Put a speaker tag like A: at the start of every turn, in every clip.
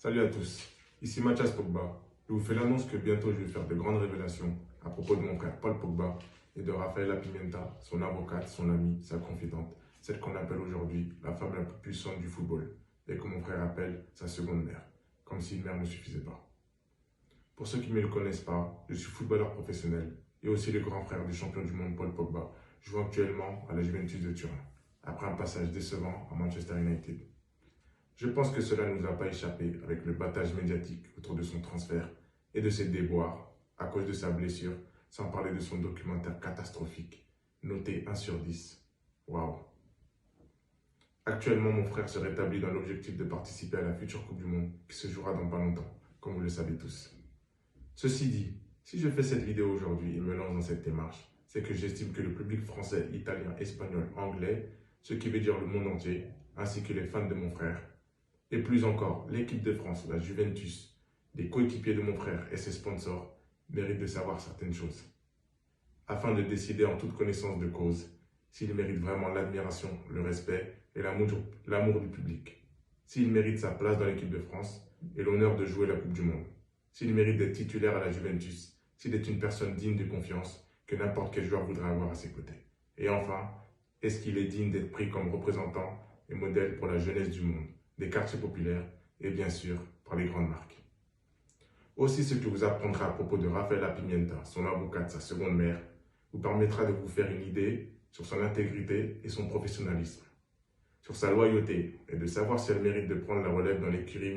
A: Salut à tous, ici Mathias Pogba. Je vous fais l'annonce que bientôt je vais faire de grandes révélations à propos de mon frère Paul Pogba et de Rafaela Pimenta, son avocate, son amie, sa confidente, celle qu'on appelle aujourd'hui la femme la plus puissante du football et que mon frère appelle sa seconde mère, comme si une mère ne suffisait pas. Pour ceux qui ne me le connaissent pas, je suis footballeur professionnel et aussi le grand frère du champion du monde Paul Pogba, jouant actuellement à la Juventus de Turin, après un passage décevant à Manchester United. Je pense que cela ne nous a pas échappé avec le battage médiatique autour de son transfert et de ses déboires à cause de sa blessure, sans parler de son documentaire catastrophique, noté 1 sur 10. Waouh! Actuellement, mon frère se rétablit dans l'objectif de participer à la future Coupe du Monde qui se jouera dans pas longtemps, comme vous le savez tous. Ceci dit, si je fais cette vidéo aujourd'hui et me lance dans cette démarche, c'est que j'estime que le public français, italien, espagnol, anglais, ce qui veut dire le monde entier, ainsi que les fans de mon frère, et plus encore, l'équipe de France, la Juventus, les coéquipiers de mon frère et ses sponsors méritent de savoir certaines choses, afin de décider en toute connaissance de cause s'il mérite vraiment l'admiration, le respect et l'amour du public, s'il mérite sa place dans l'équipe de France et l'honneur de jouer la Coupe du Monde, s'il mérite d'être titulaire à la Juventus, s'il est une personne digne de confiance que n'importe quel joueur voudrait avoir à ses côtés. Et enfin, est-ce qu'il est digne d'être pris comme représentant et modèle pour la jeunesse du monde, des quartiers populaires et bien sûr par les grandes marques. Aussi, ce que vous apprendrez à propos de Rafaela Pimenta, son avocate, sa seconde mère, vous permettra de vous faire une idée sur son intégrité et son professionnalisme, sur sa loyauté et de savoir si elle mérite de prendre la relève dans l'écurie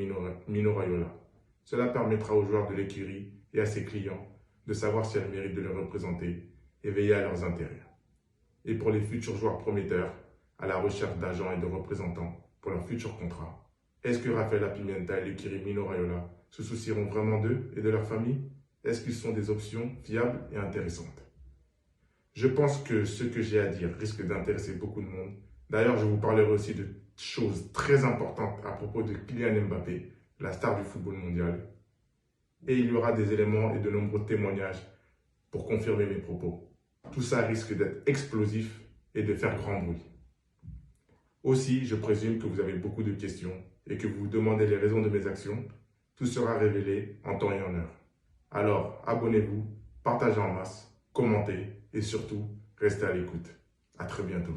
A: Mino Raiola. Cela permettra aux joueurs de l'écurie et à ses clients de savoir si elle mérite de les représenter et veiller à leurs intérêts. Et pour les futurs joueurs prometteurs, à la recherche d'agents et de représentants pour leur futur contrat, est-ce que Rafaela Pimenta et l'écurie Mino Raiola se soucieront vraiment d'eux et de leur famille? Est-ce qu'ils sont des options fiables et intéressantes? Je pense que ce que j'ai à dire risque d'intéresser beaucoup de monde. D'ailleurs, je vous parlerai aussi de choses très importantes à propos de Kylian Mbappé, la star du football mondial. Et il y aura des éléments et de nombreux témoignages pour confirmer mes propos. Tout ça risque d'être explosif et de faire grand bruit. Aussi, je présume que vous avez beaucoup de questions et que vous vous demandez les raisons de mes actions. Tout sera révélé en temps et en heure. Alors, abonnez-vous, partagez en masse, commentez et surtout, restez à l'écoute. À très bientôt.